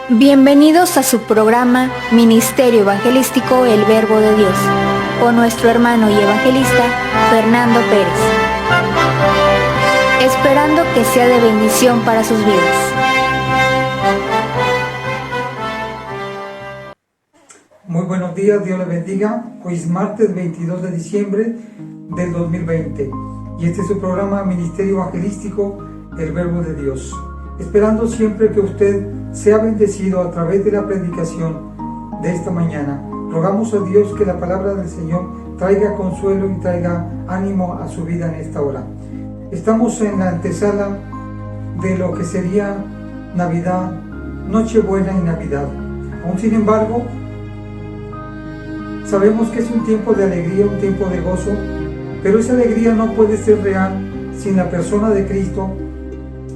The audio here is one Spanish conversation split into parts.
Bienvenidos a su programa Ministerio Evangelístico El Verbo de Dios, con nuestro hermano y evangelista Fernando Pérez. Esperando que sea de bendición para sus vidas. Muy buenos días, Dios les bendiga. Hoy es martes 22 de diciembre del 2020 y este es su programa Ministerio Evangelístico El Verbo de Dios. Esperando siempre que usted sea bendecido a través de la predicación de esta mañana. Rogamos a Dios que la palabra del Señor traiga consuelo y traiga ánimo a su vida en esta hora. Estamos en la antesala de lo que sería Navidad, Nochebuena y Navidad. Aún sin embargo, sabemos que es un tiempo de alegría, un tiempo de gozo, pero esa alegría no puede ser real sin la persona de Cristo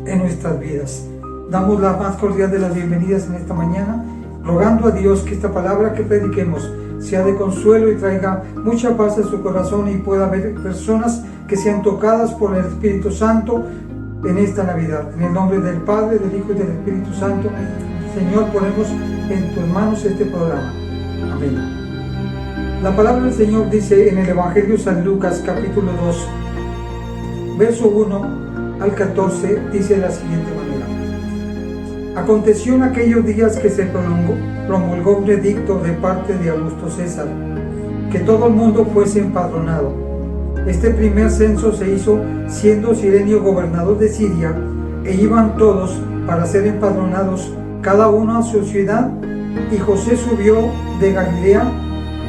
en nuestras vidas. Damos la más cordial de las bienvenidas en esta mañana, rogando a Dios que esta palabra que prediquemos sea de consuelo y traiga mucha paz a su corazón y pueda haber personas que sean tocadas por el Espíritu Santo en esta Navidad. En el nombre del Padre, del Hijo y del Espíritu Santo, Señor, ponemos en tus manos este programa. Amén. La palabra del Señor dice en el Evangelio de San Lucas, capítulo 2, verso 1 al 14, dice de la siguiente manera: Aconteció en aquellos días que se promulgó un edicto de parte de Augusto César, que todo el mundo fuese empadronado. Este primer censo se hizo siendo Cirenio gobernador de Siria, e iban todos para ser empadronados, cada uno a su ciudad, y José subió de Galilea,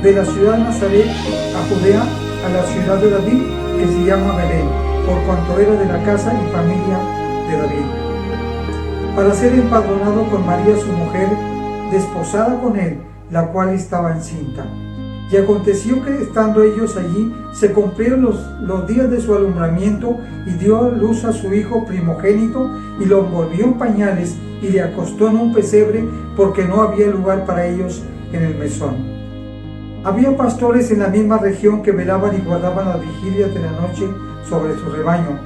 de la ciudad de Nazaret a Judea, a la ciudad de David, que se llama Belén, por cuanto era de la casa y familia de David, para ser empadronado con María su mujer, desposada con él, la cual estaba encinta. Y aconteció que estando ellos allí, se cumplieron los días de su alumbramiento, y dio a luz a su hijo primogénito, y lo envolvió en pañales, y le acostó en un pesebre, porque no había lugar para ellos en el mesón. Había pastores en la misma región que velaban y guardaban las vigilias de la noche sobre su rebaño.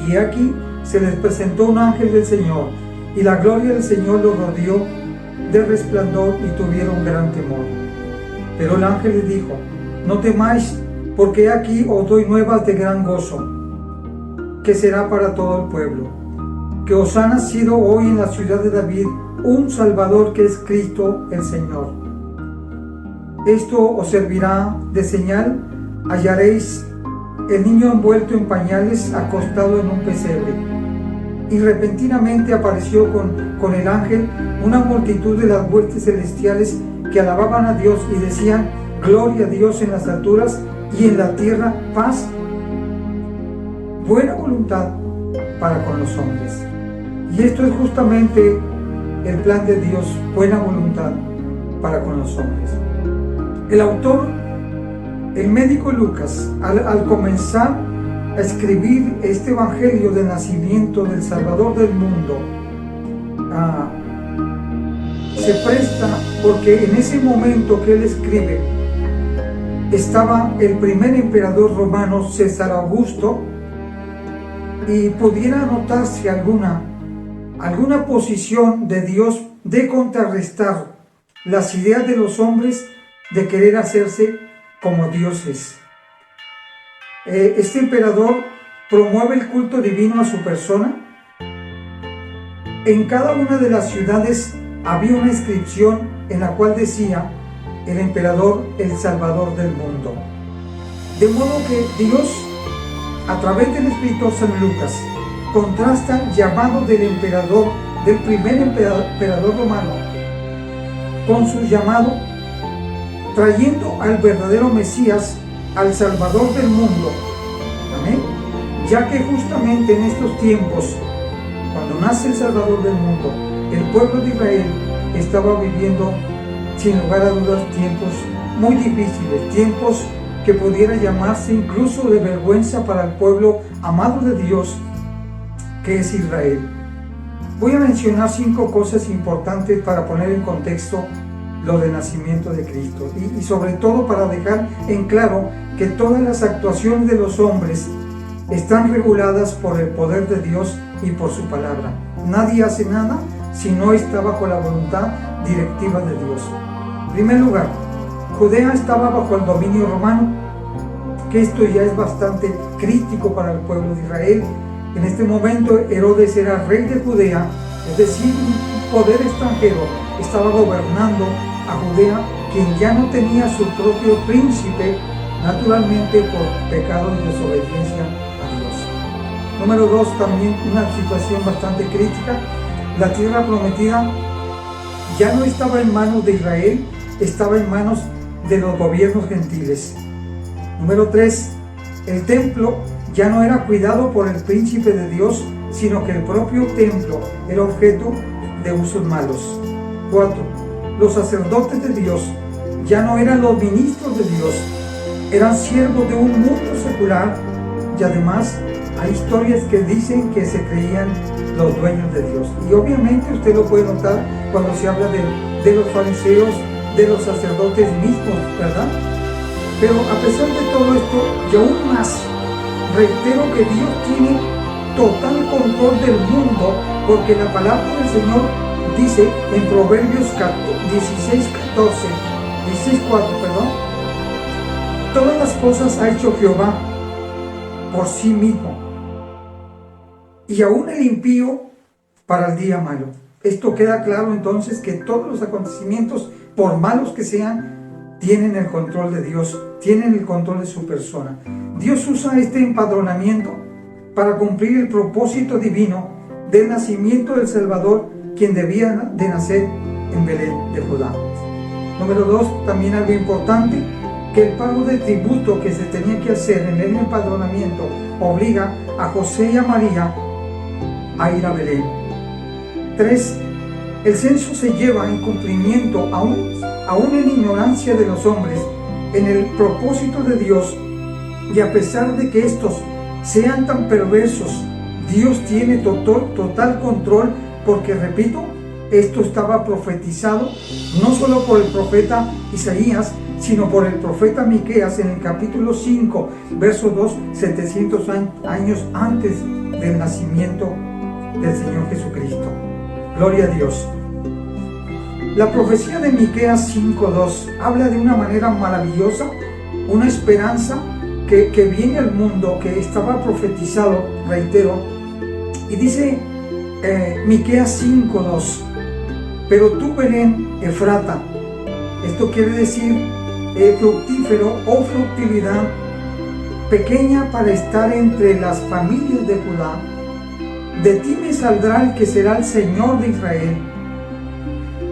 Y aquí se les presentó un ángel del Señor, y la gloria del Señor los rodeó de resplandor, y tuvieron gran temor. Pero el ángel les dijo: No temáis, porque aquí os doy nuevas de gran gozo, que será para todo el pueblo, que os ha nacido hoy en la ciudad de David un Salvador, que es Cristo el Señor. Esto os servirá de señal: hallaréis el niño envuelto en pañales, acostado en un pesebre. Y repentinamente apareció con el ángel una multitud de las huestes celestiales, que alababan a Dios y decían: Gloria a Dios en las alturas, y en la tierra paz, buena voluntad para con los hombres. Y esto es justamente el plan de Dios, buena voluntad para con los hombres. El autor, el médico Lucas, al comenzar a escribir este evangelio del nacimiento del Salvador del mundo, se presta porque en ese momento que él escribe estaba el primer emperador romano, César Augusto, y pudiera notarse alguna posición de Dios de contrarrestar las ideas de los hombres de querer hacerse como dioses. Este emperador promueve el culto divino a su persona. En cada una de las ciudades había una inscripción en la cual decía: el emperador, el Salvador del mundo. De modo que Dios, a través del escritor San Lucas, contrasta el llamado del emperador, del primer emperador romano, con su llamado, trayendo al verdadero Mesías, al Salvador del mundo. Amén. Ya que justamente en estos tiempos, cuando nace el Salvador del mundo, el pueblo de Israel estaba viviendo, sin lugar a dudas, tiempos muy difíciles, tiempos que pudiera llamarse incluso de vergüenza para el pueblo amado de Dios, que es Israel. Voy a mencionar 5 cosas importantes para poner en contexto lo del nacimiento de Cristo y sobre todo para dejar en claro que todas las actuaciones de los hombres están reguladas por el poder de Dios y por su palabra. Nadie hace nada si no está bajo la voluntad directiva de Dios. En primer lugar, Judea estaba bajo el dominio romano, que esto ya es bastante crítico para el pueblo de Israel. En este momento Herodes era rey de Judea, es decir, un poder extranjero estaba gobernando a Judea, quien ya no tenía su propio príncipe, naturalmente por pecado y desobediencia a Dios. Número 2, también una situación bastante crítica. La tierra prometida ya no estaba en manos de Israel, estaba en manos de los gobiernos gentiles. Número 3, el templo ya no era cuidado por el príncipe de Dios, sino que el propio templo era objeto de usos malos. 4, los sacerdotes de Dios ya no eran los ministros de Dios, eran siervos de un mundo secular, y además hay historias que dicen que se creían los dueños de Dios. Y obviamente usted lo puede notar cuando se habla de los fariseos, de los sacerdotes mismos, ¿verdad? Pero a pesar de todo esto, y aún más, reitero que Dios tiene total control del mundo, porque la palabra del Señor dice en Proverbios 16:4, todas las cosas ha hecho Jehová por sí mismo, y aún el impío para el día malo. Esto queda claro entonces que todos los acontecimientos, por malos que sean, tienen el control de Dios, tienen el control de su persona. Dios usa este empadronamiento para cumplir el propósito divino del nacimiento del Salvador, quien debía de nacer en Belén de Judá. Número 2, también algo importante, que el pago del tributo que se tenía que hacer en el empadronamiento obliga a José y a María a ir a Belén. 3, el censo se lleva en cumplimiento, aún en ignorancia de los hombres, en el propósito de Dios, y a pesar de que estos sean tan perversos, Dios tiene total control, porque, repito, esto estaba profetizado no solo por el profeta Isaías, sino por el profeta Miqueas en el capítulo 5, verso 2, 700 años antes del nacimiento del Señor Jesucristo. Gloria a Dios. La profecía de Miqueas 5:2 habla de una manera maravillosa, una esperanza que viene al mundo, que estaba profetizado, reitero, y dice Miqueas 5:2, pero tú, Belén Efrata, esto quiere decir fructífero o fructividad, pequeña para estar entre las familias de Judá, de ti me saldrá el que será el Señor de Israel,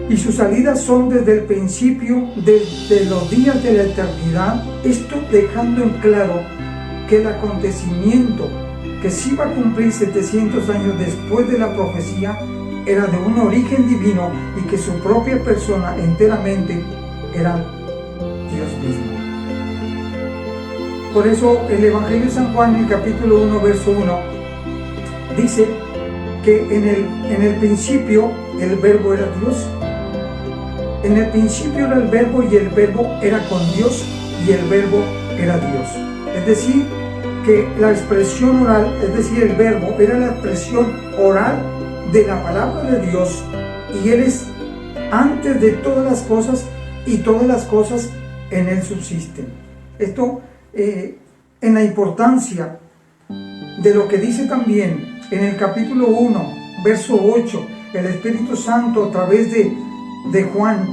y sus salidas son desde el principio, desde los días de la eternidad. Esto dejando en claro que el acontecimiento que se iba a cumplir 700 años después de la profecía era de un origen divino, y que su propia persona enteramente era Dios mismo. Por eso el Evangelio de San Juan, en el capítulo 1, verso 1, dice que en el principio el verbo era Dios. En el principio era el verbo, y el verbo era con Dios, y el verbo era Dios. Es decir, que la expresión oral, es decir, el verbo, era la expresión oral de la palabra de Dios, y Él es antes de todas las cosas, y todas las cosas en Él subsisten. Esto en la importancia de lo que dice también en el capítulo 1, verso 8, el Espíritu Santo a través de Juan,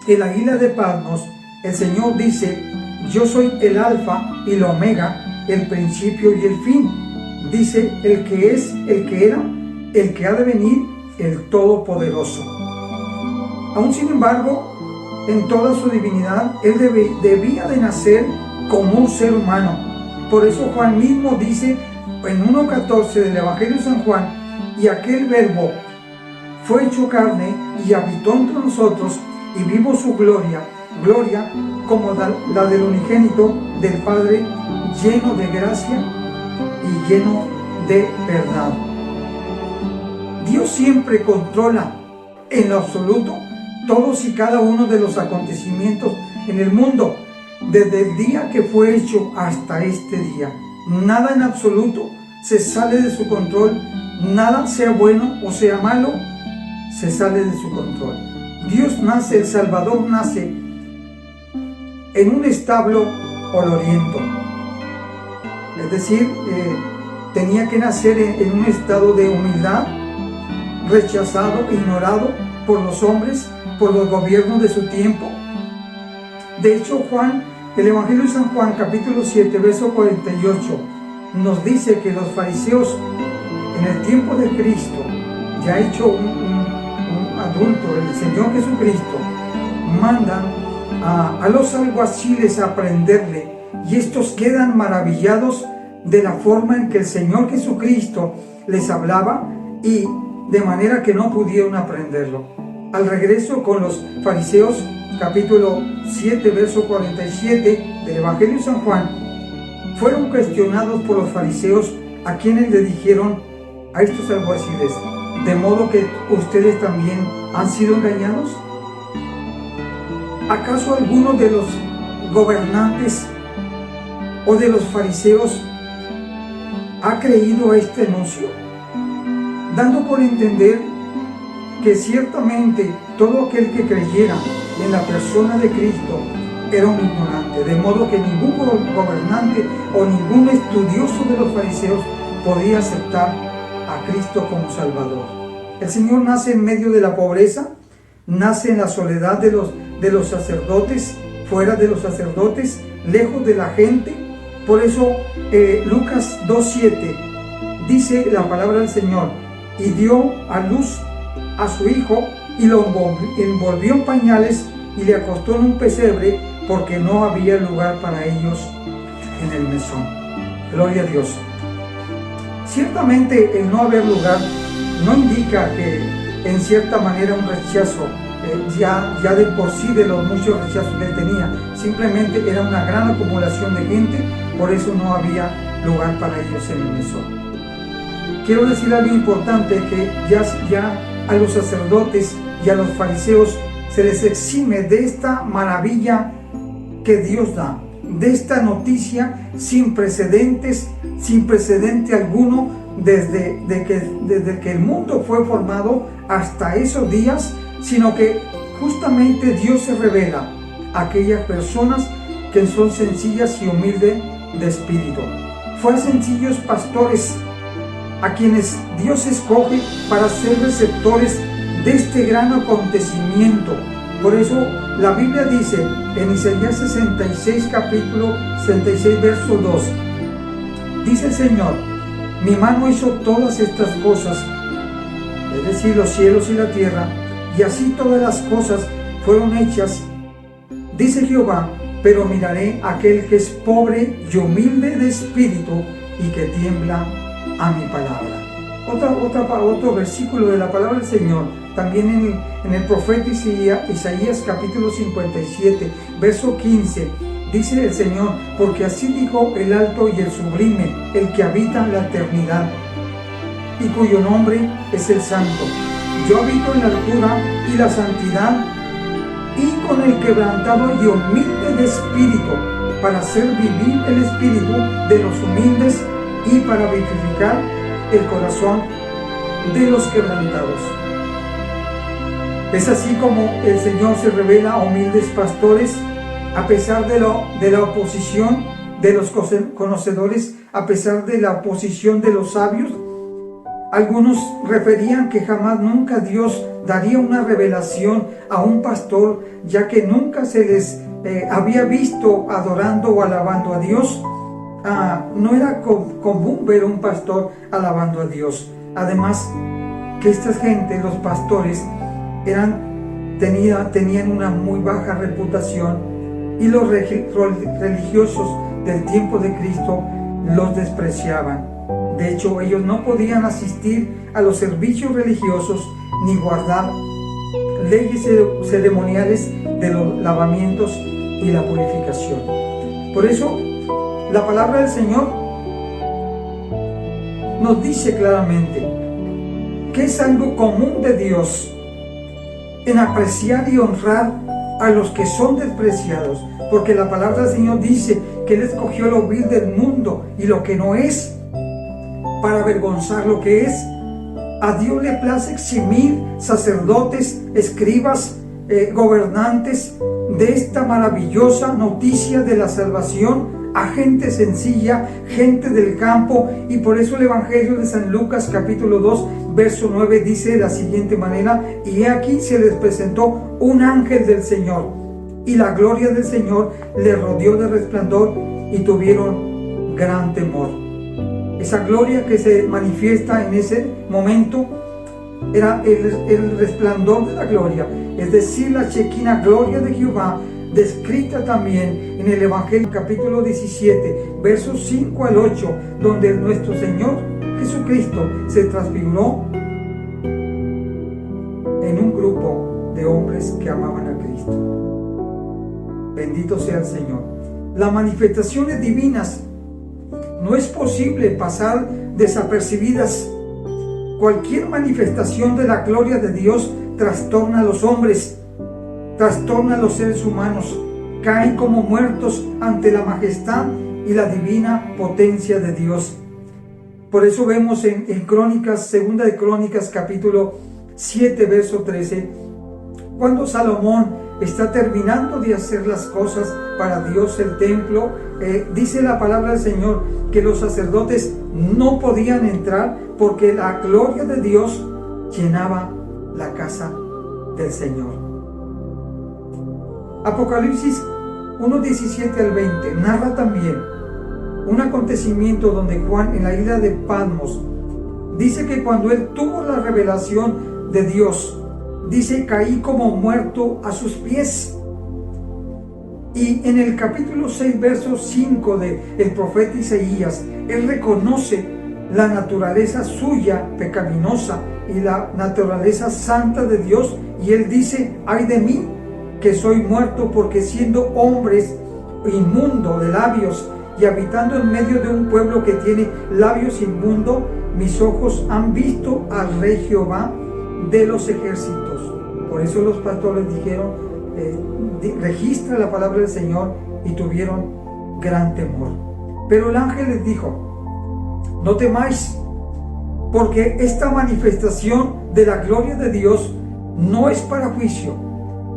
el águila de Patmos. El Señor dice: yo soy el alfa y el omega, el principio y el fin. Dice: el que es, el que era, el que ha de venir, el Todopoderoso. Aún sin embargo, en toda su divinidad, Él debía de nacer como un ser humano. Por eso Juan mismo dice en 1:14 del Evangelio de San Juan: y aquel verbo fue hecho carne y habitó entre nosotros, y vimos su gloria como la del unigénito del Padre, lleno de gracia y lleno de verdad. Dios siempre controla en lo absoluto todos y cada uno de los acontecimientos en el mundo, desde el día que fue hecho hasta este día. Nada en absoluto se sale de su control, nada, sea bueno o sea malo, se sale de su control. Dios nace, el Salvador nace en un establo oloriento. Es decir, tenía que nacer en un estado de humildad, rechazado, ignorado por los hombres, por los gobiernos de su tiempo. De hecho, el Evangelio de San Juan, capítulo 7, verso 48, nos dice que los fariseos en el tiempo de Cristo, ya hecho un adulto, el Señor Jesucristo, mandan a los alguaciles a prenderle, y estos quedan maravillados de la forma en que el Señor Jesucristo les hablaba, y de manera que no pudieron aprenderlo. Al regreso con los fariseos, capítulo 7, verso 47 del Evangelio de San Juan, fueron cuestionados por los fariseos, a quienes le dijeron a estos alguaciles: ¿de modo que ustedes también han sido engañados? ¿Acaso alguno de los gobernantes o de los fariseos ha creído a este anuncio? Dando por entender que ciertamente todo aquel que creyera en la persona de Cristo era un ignorante, de modo que ningún gobernante o ningún estudioso de los fariseos podía aceptar a Cristo como Salvador. El Señor nace en medio de la pobreza, nace en la soledad de los sacerdotes, fuera de los sacerdotes, lejos de la gente. Por eso Lucas 2:7 dice la palabra del Señor: y dio a luz a su hijo y lo envolvió en pañales y le acostó en un pesebre, porque no había lugar para ellos en el mesón. Gloria a Dios. Ciertamente el no haber lugar no indica que en cierta manera un rechazo, ya de por sí de los muchos rechazos que él tenía, simplemente era una gran acumulación de gente, por eso no había lugar para ellos en el mesón. Quiero decir algo importante, que ya a los sacerdotes y a los fariseos se les exime de esta maravilla que Dios da, de esta noticia sin precedente alguno desde que el mundo fue formado hasta esos días, sino que justamente Dios se revela a aquellas personas que son sencillas y humildes de espíritu. Fue a sencillos pastores a quienes Dios escoge para ser receptores de este gran acontecimiento. Por eso la Biblia dice en Isaías 66, capítulo 66, verso 2, dice el Señor: mi mano hizo todas estas cosas, es decir, los cielos y la tierra, y así todas las cosas fueron hechas, dice Jehová, pero miraré a aquel que es pobre y humilde de espíritu y que tiembla a mi palabra. Otro versículo de la palabra del Señor, también en el profeta Isaías capítulo 57, verso 15, dice el Señor: porque así dijo el alto y el sublime, el que habita la eternidad, y cuyo nombre es el Santo. Yo habito en la altura y la santidad, y con el quebrantado y humilde de espíritu, para hacer vivir el espíritu de los humildes y para vivificar el corazón de los quebrantados. Es así como el Señor se revela a humildes pastores, a pesar de la oposición de los conocedores, a pesar de la oposición de los sabios. Algunos referían que jamás nunca Dios daría una revelación a un pastor, ya que nunca se les había visto adorando o alabando a Dios. No era común ver un pastor alabando a Dios. Además, que esta gente, los pastores, tenían una muy baja reputación, y los religiosos del tiempo de Cristo los despreciaban. De hecho, ellos no podían asistir a los servicios religiosos ni guardar leyes ceremoniales de los lavamientos y la purificación. Por eso, la palabra del Señor nos dice claramente que es algo común de Dios en apreciar y honrar a los que son despreciados, porque la palabra del Señor dice que Él escogió lo vil del mundo y lo que no es, para avergonzar lo que es, A Dios le place eximir sacerdotes, escribas, gobernantes de esta maravillosa noticia de la salvación a gente sencilla, gente del campo. Y por eso el Evangelio de San Lucas capítulo 2 verso 9 dice de la siguiente manera: y he aquí se les presentó un ángel del Señor, y la gloria del Señor les rodeó de resplandor, y tuvieron gran temor. Esa gloria que se manifiesta en ese momento era el resplandor de la gloria, es decir, la Shekinah, gloria de Jehová, descrita también en el Evangelio capítulo 17, versos 5 al 8, donde nuestro Señor Jesucristo se transfiguró en un grupo de hombres que amaban a Cristo. Bendito sea el Señor. Las manifestaciones divinas no es posible pasar desapercibidas. Cualquier manifestación de la gloria de Dios trastorna a los hombres, trastorna a los seres humanos, caen como muertos ante la majestad y la divina potencia de Dios. Por eso vemos en Crónicas, segunda de Crónicas, capítulo 7, verso 13, cuando Salomón está terminando de hacer las cosas para Dios, el templo, dice la palabra del Señor que los sacerdotes no podían entrar porque la gloria de Dios llenaba la casa del Señor. Apocalipsis 1:17 al 20 narra también un acontecimiento donde Juan, en la isla de Patmos, dice que cuando él tuvo la revelación de Dios, dice: caí como muerto a sus pies. Y en el capítulo 6, verso 5 del profeta Isaías, él reconoce la naturaleza suya pecaminosa y la naturaleza santa de Dios, y él dice: ay de mí, que soy muerto, porque siendo hombres inmundo de labios y habitando en medio de un pueblo que tiene labios inmundos, mis ojos han visto al Rey Jehová de los ejércitos. Por eso los pastores dijeron: registra la palabra del Señor, y tuvieron gran temor. Pero el ángel les dijo: no temáis, porque esta manifestación de la gloria de Dios no es para juicio.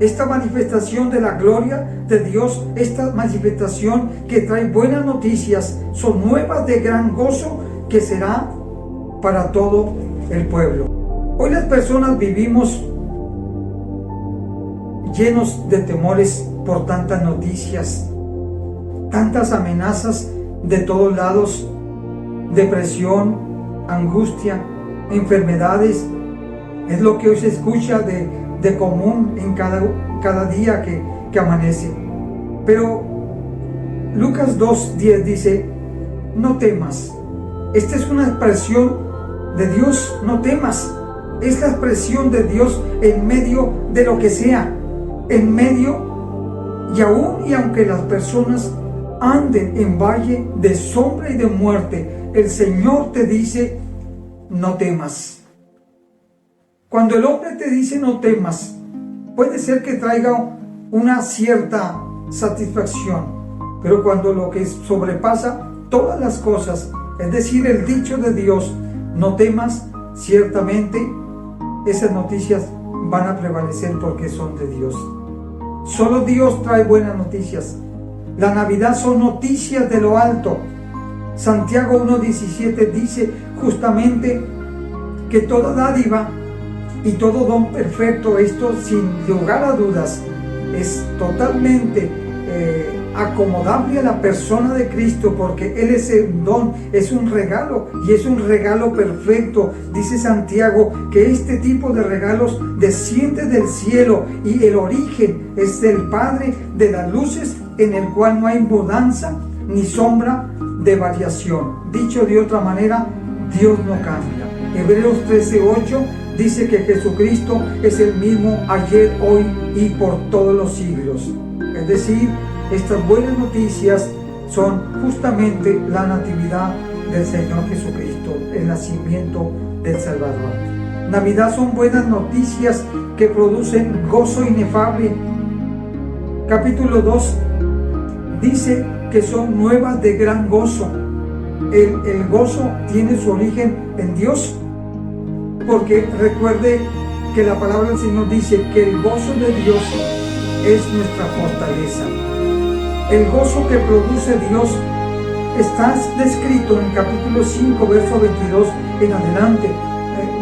Esta manifestación de la gloria de Dios, esta manifestación que trae buenas noticias, son nuevas de gran gozo que será para todo el pueblo. Hoy las personas vivimos llenos de temores por tantas noticias, tantas amenazas de todos lados, depresión, angustia, enfermedades. Es lo que hoy se escucha de común en cada día que amanece. Pero Lucas 2:10 dice: no temas. Esta es una expresión de Dios: no temas. Es la expresión de Dios en medio de lo que sea, en medio y aún y aunque las personas anden en valle de sombra y de muerte, el Señor te dice: no temas. Cuando el hombre te dice no temas, puede ser que traiga una cierta satisfacción, pero cuando lo que sobrepasa todas las cosas, es decir, el dicho de Dios, no temas, ciertamente esas noticias van a prevalecer porque son de Dios. Solo Dios trae buenas noticias. La Navidad son noticias de lo alto. Santiago 1:17 dice justamente que toda dádiva y todo don perfecto, esto sin lugar a dudas, es totalmente acomodable a la persona de Cristo, porque Él es el don, es un regalo, y es un regalo perfecto. Dice Santiago que este tipo de regalos desciende del cielo, y el origen es del Padre de las luces, en el cual no hay mudanza ni sombra de variación. Dicho de otra manera, Dios no cambia. Hebreos 13:8 dice que Jesucristo es el mismo ayer, hoy y por todos los siglos. Es decir, estas buenas noticias son justamente la natividad del Señor Jesucristo, el nacimiento del Salvador. Navidad son buenas noticias que producen gozo inefable. Capítulo 2 dice que son nuevas de gran gozo. El gozo tiene su origen en Dios. porque recuerde que la palabra del Señor dice que el gozo de Dios es nuestra fortaleza. El gozo que produce Dios está descrito en capítulo 5, verso 22 en adelante,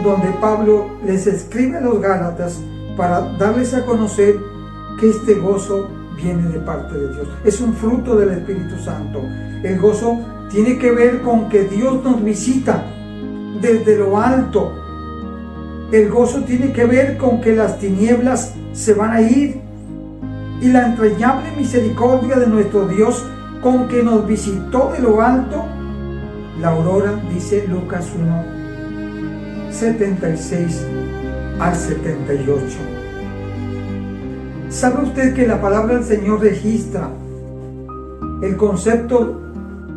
donde Pablo les escribe a los Gálatas para darles a conocer que este gozo viene de parte de Dios. Es un fruto del Espíritu Santo. El gozo tiene que ver con que Dios nos visita desde lo alto. El gozo tiene que ver con que las tinieblas se van a ir y la entrañable misericordia de nuestro Dios con que nos visitó de lo alto. La aurora, dice Lucas 1, 76 al 78. ¿Sabe usted que la palabra del Señor registra el concepto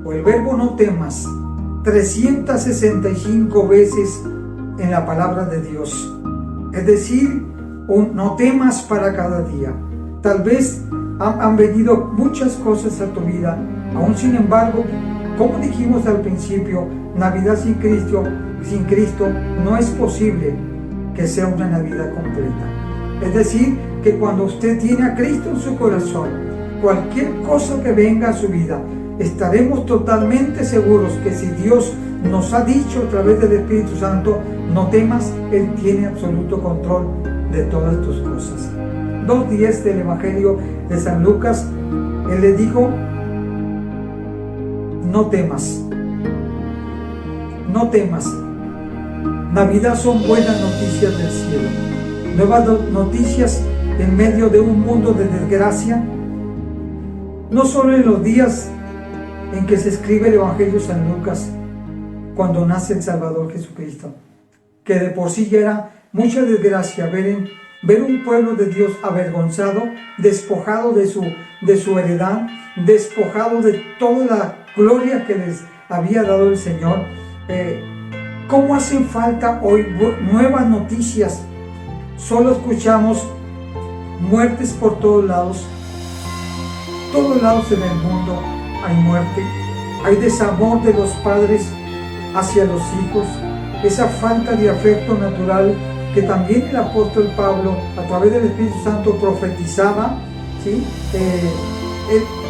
o el verbo no temas 365 veces en la palabra de Dios? Es decir, un no temas para cada día. Tal vez han venido muchas cosas a tu vida, aún sin embargo, como dijimos al principio, Navidad sin Cristo no es posible que sea una Navidad completa. Es decir, que cuando usted tiene a Cristo en su corazón, cualquier cosa que venga a su vida, estaremos totalmente seguros que si Dios nos ha dicho a través del Espíritu Santo, no temas, Él tiene absoluto control de todas tus cosas. 2:10 del Evangelio de San Lucas, Él le dijo, no temas, no temas. Navidad son buenas noticias del cielo, nuevas noticias en medio de un mundo de desgracia, no solo en los días en que se escribe el Evangelio de San Lucas, cuando nace el Salvador Jesucristo, que de por sí ya era mucha desgracia ver un pueblo de Dios avergonzado, despojado de su heredad, despojado de toda la gloria que les había dado el Señor. ¿Cómo hacen falta hoy nuevas noticias? Solo escuchamos muertes por todos lados en el mundo hay muerte, hay desamor de los padres hacia los hijos, esa falta de afecto natural que también el apóstol Pablo a través del Espíritu Santo profetizaba, ¿sí?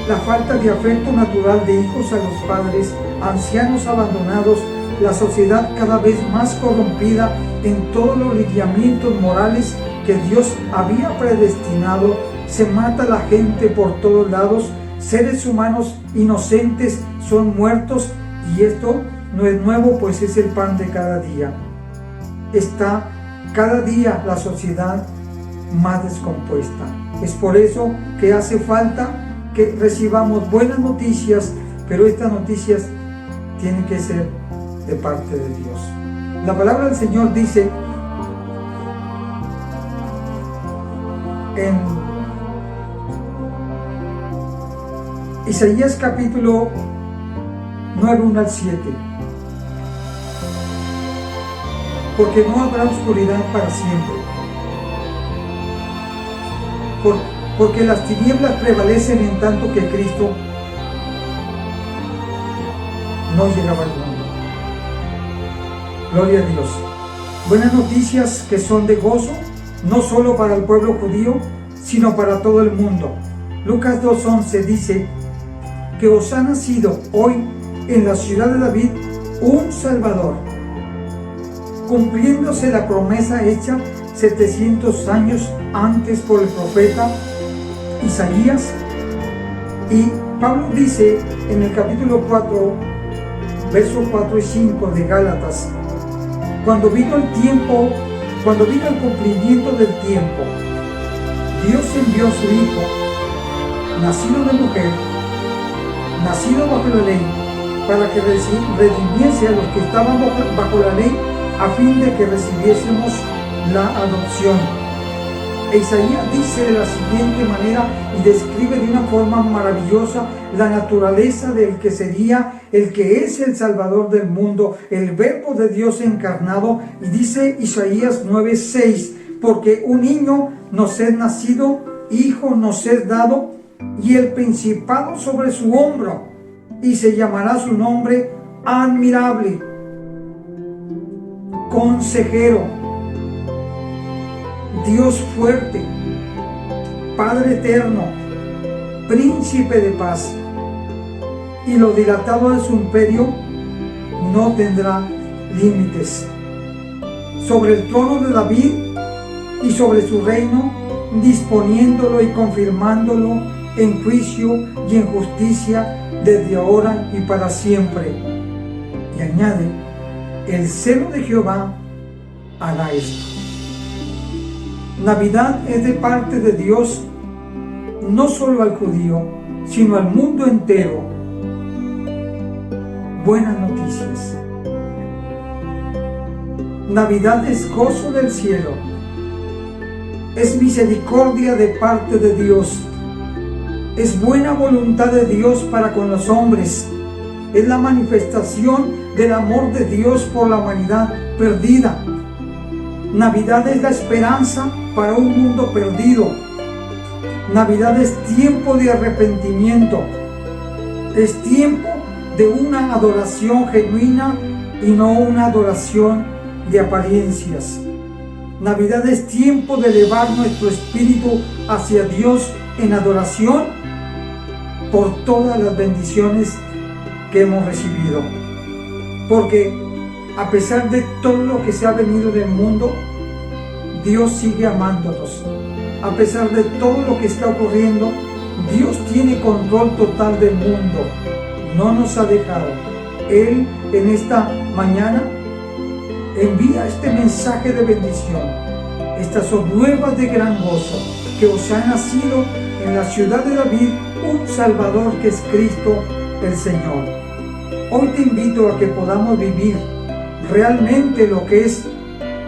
La falta de afecto natural de hijos a los padres, ancianos abandonados, la sociedad cada vez más corrompida en todos los lineamientos morales que Dios había predestinado. Se mata a la gente por todos lados, seres humanos inocentes son muertos, y esto no es nuevo, pues es el pan de cada día. Está cada día la sociedad más descompuesta. Es por eso que hace falta que recibamos buenas noticias, pero estas noticias tienen que ser de parte de Dios. La palabra del Señor dice en Isaías capítulo 9, 1 al 7, porque no habrá oscuridad para siempre, porque las tinieblas prevalecen en tanto que Cristo no llegaba al mundo. Gloria a Dios. Buenas noticias que son de gozo, no solo para el pueblo judío, sino para todo el mundo. Lucas 2:11 dice que os ha nacido hoy en la ciudad de David un Salvador, cumpliéndose la promesa hecha 700 años antes por el profeta Isaías. Y Pablo dice en el capítulo 4, versos 4 y 5 de Gálatas, cuando vino el cumplimiento del tiempo, Dios envió a su Hijo, nacido de mujer, nacido bajo la ley, para que redimiese a los que estaban bajo la ley, a fin de que recibiésemos la adopción. Isaías dice de la siguiente manera y describe de una forma maravillosa la naturaleza del que sería, el que es el Salvador del mundo, el Verbo de Dios encarnado. Y dice Isaías 9:6, porque un niño nos es nacido, hijo nos es dado, y el principado sobre su hombro, y se llamará su nombre Admirable, consejero, Dios fuerte, Padre eterno, príncipe de paz, y lo dilatado de su imperio no tendrá límites. Sobre el trono de David y sobre su reino, disponiéndolo y confirmándolo en juicio y en justicia desde ahora y para siempre. Y añade, el celo de Jehová hará esto. Navidad es de parte de Dios, no solo al judío, sino al mundo entero. Buenas noticias. Navidad es gozo del cielo, es misericordia de parte de Dios, es buena voluntad de Dios para con los hombres, es la manifestación del amor de Dios por la humanidad perdida. Navidad es la esperanza para un mundo perdido. Navidad es tiempo de arrepentimiento, es tiempo de una adoración genuina y no una adoración de apariencias. Navidad es tiempo de elevar nuestro espíritu hacia Dios en adoración por todas las bendiciones que hemos recibido. Porque a pesar de todo lo que se ha venido del mundo, Dios sigue amándonos. A pesar de todo lo que está ocurriendo, Dios tiene control total del mundo. No nos ha dejado. Él en esta mañana envía este mensaje de bendición. Estas son nuevas de gran gozo, que os ha nacido en la ciudad de David un Salvador, que es Cristo el Señor. Hoy te invito a que podamos vivir realmente lo que es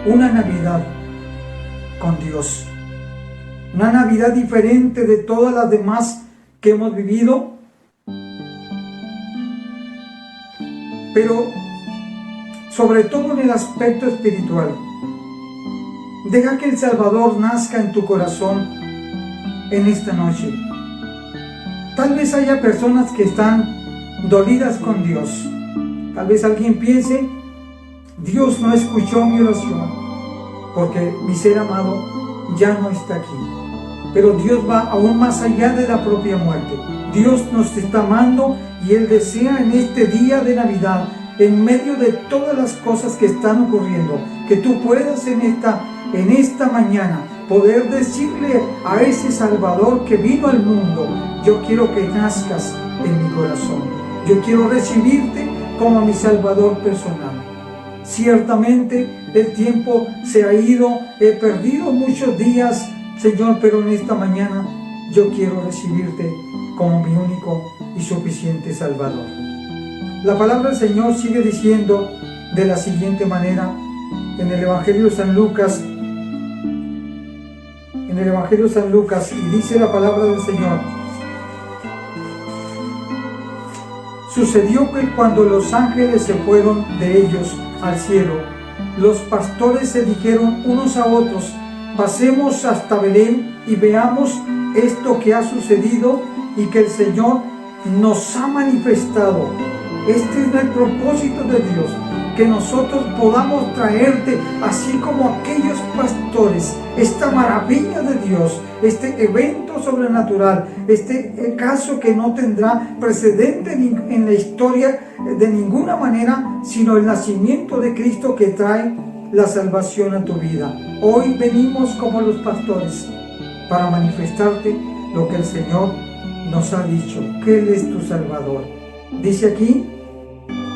una Navidad con Dios. Una Navidad diferente de todas las demás que hemos vivido, pero sobre todo en el aspecto espiritual. Deja que el Salvador nazca en tu corazón en esta noche. Tal vez haya personas que están dolidas con Dios. Tal vez alguien piense, Dios no escuchó mi oración porque mi ser amado ya no está aquí. Pero Dios va aún más allá de la propia muerte. Dios nos está amando y Él desea en este día de Navidad, en medio de todas las cosas que están ocurriendo, que tú puedas en esta mañana poder decirle a ese Salvador que vino al mundo, yo quiero que nazcas en mi corazón, yo quiero recibirte como mi Salvador personal. Ciertamente el tiempo se ha ido, he perdido muchos días, Señor, pero en esta mañana yo quiero recibirte como mi único y suficiente Salvador. La palabra del Señor sigue diciendo de la siguiente manera en el Evangelio de San Lucas. En el Evangelio de San Lucas, y dice la palabra del Señor: sucedió que cuando los ángeles se fueron de ellos al cielo, los pastores se dijeron unos a otros: pasemos hasta Belén y veamos esto que ha sucedido y que el Señor nos ha manifestado. Este es el propósito de Dios, que nosotros podamos traerte, así como aquellos pastores, esta maravilla de Dios, este evento sobrenatural, este caso que no tendrá precedente en la historia de ninguna manera, sino el nacimiento de Cristo que trae la salvación a tu vida. Hoy venimos como los pastores para manifestarte lo que el Señor nos ha dicho, que Él es tu Salvador. Dice aquí: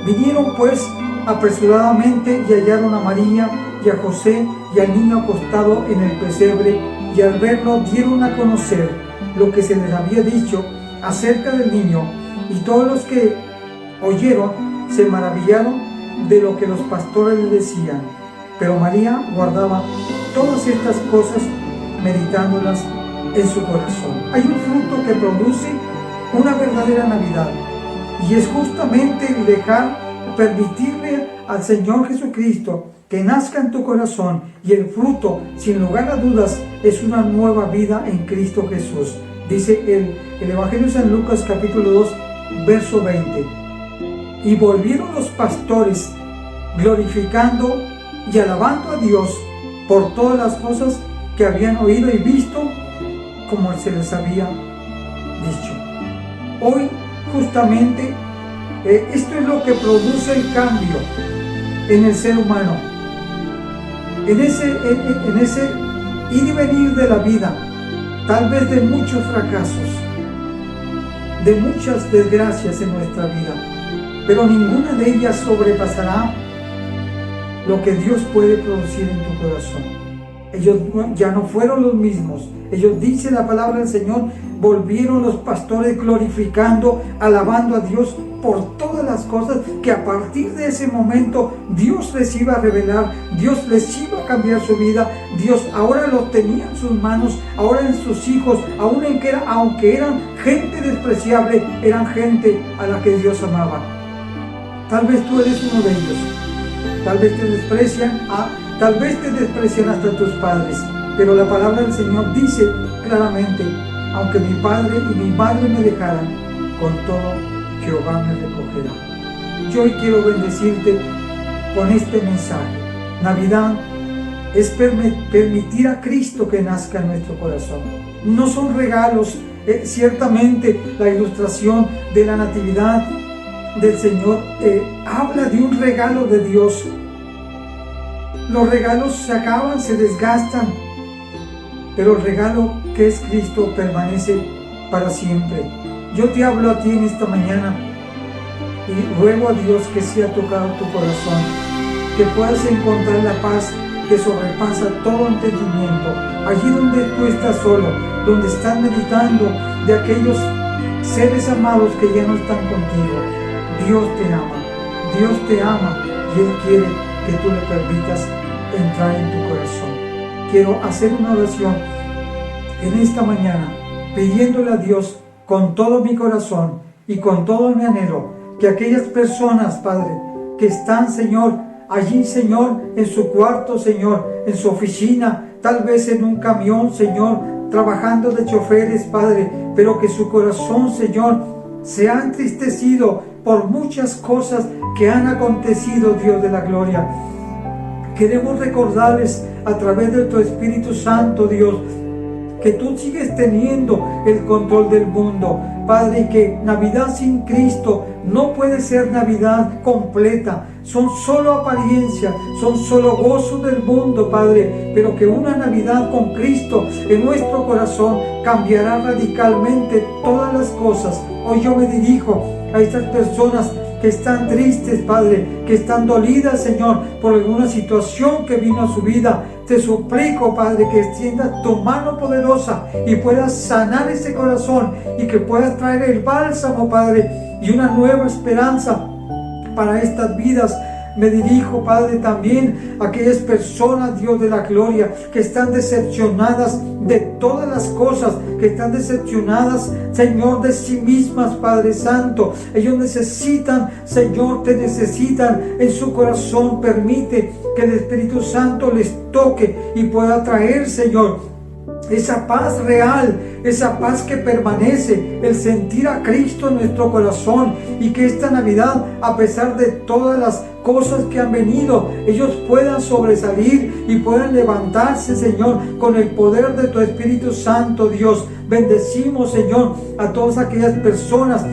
vinieron pues apresuradamente y hallaron a María y a José y al niño acostado en el pesebre, y al verlo dieron a conocer lo que se les había dicho acerca del niño, y todos los que oyeron se maravillaron de lo que los pastores les decían. Pero María guardaba todas estas cosas, meditándolas en su corazón. Hay un fruto que produce una verdadera Navidad, y es justamente permitirle al Señor Jesucristo que nazca en tu corazón, y el fruto, sin lugar a dudas, es una nueva vida en Cristo Jesús. Dice el Evangelio de San Lucas capítulo 2, verso 20: y volvieron los pastores glorificando y alabando a Dios por todas las cosas que habían oído y visto, como se les había dicho. Hoy justamente esto es lo que produce el cambio en el ser humano, en ese ir y venir de la vida, tal vez de muchos fracasos, de muchas desgracias en nuestra vida, pero ninguna de ellas sobrepasará lo que Dios puede producir en tu corazón. Ellos ya no fueron los mismos. Ellos, dice la palabra del Señor, volvieron los pastores glorificando, alabando a Dios por todas las cosas que a partir de ese momento Dios les iba a revelar, Dios les iba a cambiar su vida. Dios ahora los tenía en sus manos, ahora en sus hijos, aunque eran gente despreciable, eran gente a la que Dios amaba. Tal vez tú eres uno de ellos. Tal vez te desprecian, tal vez te desprecian hasta tus padres, pero la palabra del Señor dice claramente: aunque mi padre y mi madre me dejaran, con todo Jehová me recogerá. Yo hoy quiero bendecirte con este mensaje. Navidad es permitir a Cristo que nazca en nuestro corazón. No son regalos, ciertamente la ilustración de la natividad del Señor habla de un regalo de Dios. Los regalos se acaban, se desgastan, pero el regalo que es Cristo permanece para siempre. Yo te hablo a ti en esta mañana y ruego a Dios que sea tocado tu corazón, que puedas encontrar la paz que sobrepasa todo entendimiento. Allí donde tú estás solo, donde estás meditando de aquellos seres amados que ya no están contigo, Dios te ama y Él quiere que tú le permitas entrar en tu corazón. Quiero hacer una oración en esta mañana pidiéndole a Dios con todo mi corazón y con todo mi anhelo que aquellas personas, Padre, que están, Señor, allí, Señor, en su cuarto, Señor, en su oficina, tal vez en un camión, Señor, trabajando de choferes, Padre, pero que su corazón, Señor, se ha entristecido por muchas cosas que han acontecido, Dios de la gloria. Queremos recordarles a través de tu Espíritu Santo, Dios, que tú sigues teniendo el control del mundo, Padre, y que Navidad sin Cristo no puede ser Navidad completa. Son solo apariencia, son solo gozos del mundo, Padre, pero que una Navidad con Cristo en nuestro corazón cambiará radicalmente todas las cosas. Hoy yo me dirijo a estas personas que están tristes, Padre, que están dolidas, Señor, por alguna situación que vino a su vida. Te suplico, Padre, que extiendas tu mano poderosa y puedas sanar ese corazón y que puedas traer el bálsamo, Padre, y una nueva esperanza para estas vidas. Me dirijo, Padre, también a aquellas personas, Dios de la gloria, que están decepcionadas de todas las cosas, que están decepcionadas, Señor, de sí mismas, Padre Santo. Ellos necesitan, Señor, te necesitan en su corazón. Permite que el Espíritu Santo les toque y pueda traer, Señor, esa paz real, esa paz que permanece, el sentir a Cristo en nuestro corazón, y que esta Navidad, a pesar de todas las cosas que han venido, ellos puedan sobresalir y puedan levantarse, Señor, con el poder de tu Espíritu Santo, Dios. Bendecimos, Señor, a todas aquellas personas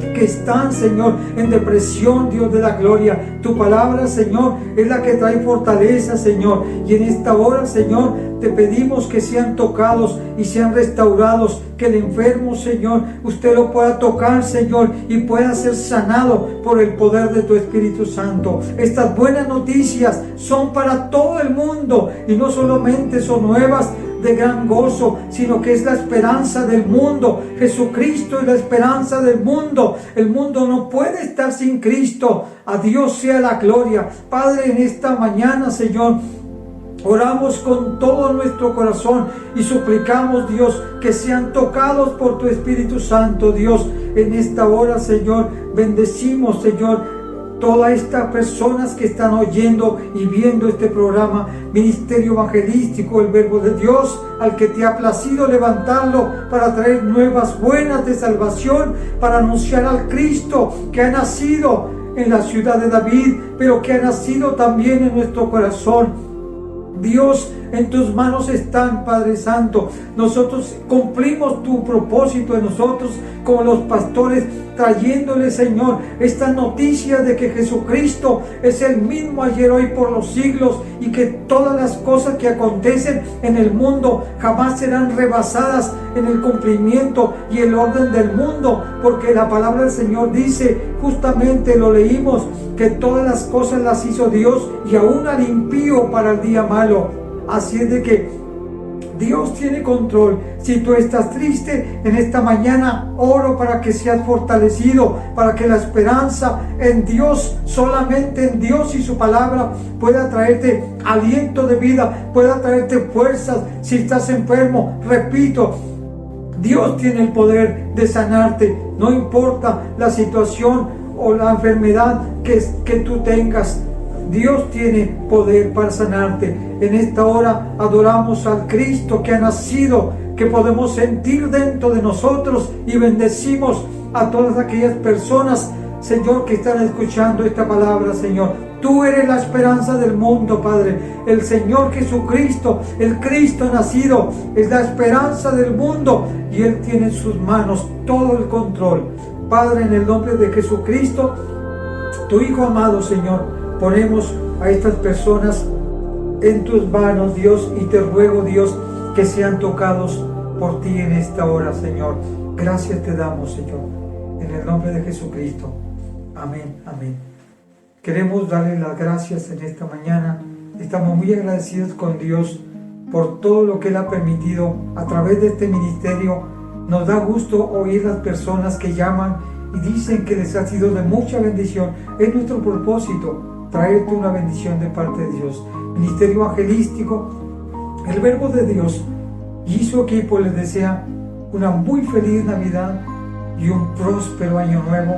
que están, Señor, en depresión, Dios de la gloria. Tu palabra, Señor, es la que trae fortaleza, Señor, y en esta hora, Señor, te pedimos que sean tocados y sean restaurados, que el enfermo, Señor, usted lo pueda tocar, Señor, y pueda ser sanado por el poder de tu Espíritu Santo. Estas buenas noticias son para todo el mundo y no solamente son nuevas de gran gozo, sino que es la esperanza del mundo. Jesucristo es la esperanza del mundo. El mundo no puede estar sin Cristo. A Dios sea la gloria. Padre, en esta mañana, Señor, oramos con todo nuestro corazón y suplicamos, Dios, que sean tocados por tu Espíritu Santo, Dios. En esta hora, Señor, bendecimos, Señor, todas estas personas que están oyendo y viendo este programa, Ministerio Evangelístico, el Verbo de Dios, al que te ha placido levantarlo para traer nuevas buenas de salvación, para anunciar al Cristo que ha nacido en la ciudad de David, pero que ha nacido también en nuestro corazón. Dios, en tus manos están, Padre Santo. Nosotros cumplimos tu propósito en nosotros como los pastores, trayéndole, Señor, esta noticia de que Jesucristo es el mismo ayer, hoy, por los siglos, y que todas las cosas que acontecen en el mundo jamás serán rebasadas en el cumplimiento y el orden del mundo, porque la palabra del Señor dice, justamente lo leímos, que todas las cosas las hizo Dios y aún al impío para el día malo. Así es de que Dios tiene control. Si tú estás triste en esta mañana, oro para que seas fortalecido, para que la esperanza en Dios, solamente en Dios y su palabra, pueda traerte aliento de vida, pueda traerte fuerzas. Si estás enfermo, repito, Dios tiene el poder de sanarte, no importa la situación o la enfermedad que tú tengas. Dios tiene poder para sanarte. En esta hora adoramos al Cristo que ha nacido, que podemos sentir dentro de nosotros, y bendecimos a todas aquellas personas, Señor, que están escuchando esta palabra, Señor. Tú eres la esperanza del mundo, Padre. El Señor Jesucristo, el Cristo nacido, es la esperanza del mundo, y Él tiene en sus manos todo el control. Padre, en el nombre de Jesucristo, tu Hijo amado, Señor, ponemos a estas personas en tus manos, Dios, y te ruego, Dios, que sean tocados por ti en esta hora, Señor. Gracias te damos, Señor, en el nombre de Jesucristo. Amén, amén. Queremos darle las gracias en esta mañana. Estamos muy agradecidos con Dios por todo lo que Él ha permitido a través de este ministerio. Nos da gusto oír las personas que llaman y dicen que les ha sido de mucha bendición. Es nuestro propósito, traerte una bendición de parte de Dios. Ministerio Evangelístico, el Verbo de Dios y su equipo les desea una muy feliz Navidad y un próspero año nuevo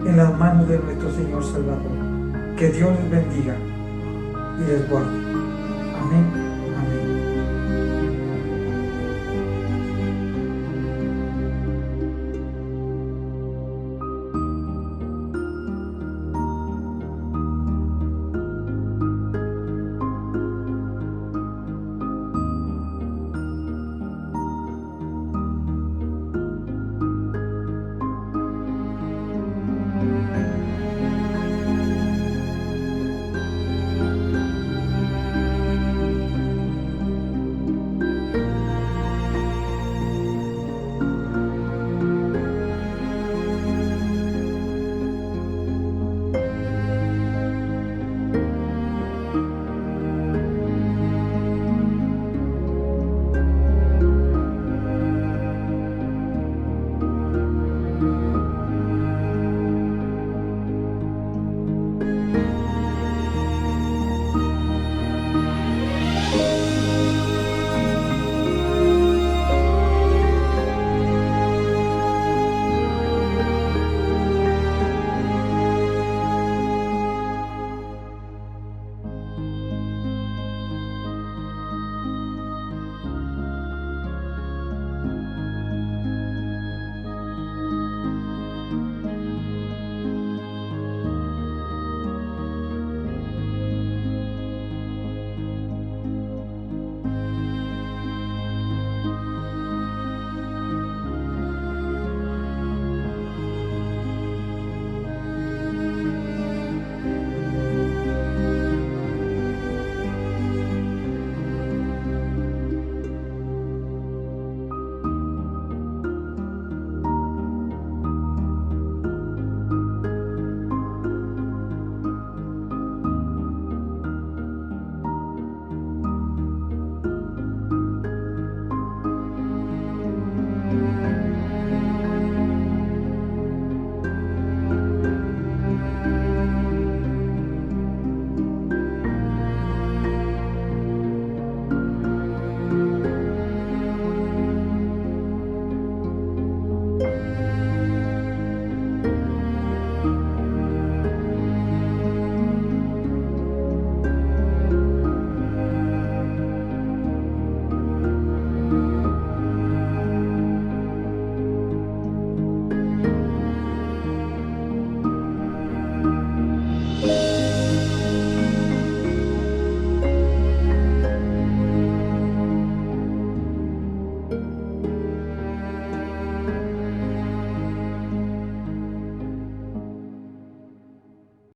en las manos de nuestro Señor Salvador. Que Dios les bendiga y les guarde. Amén.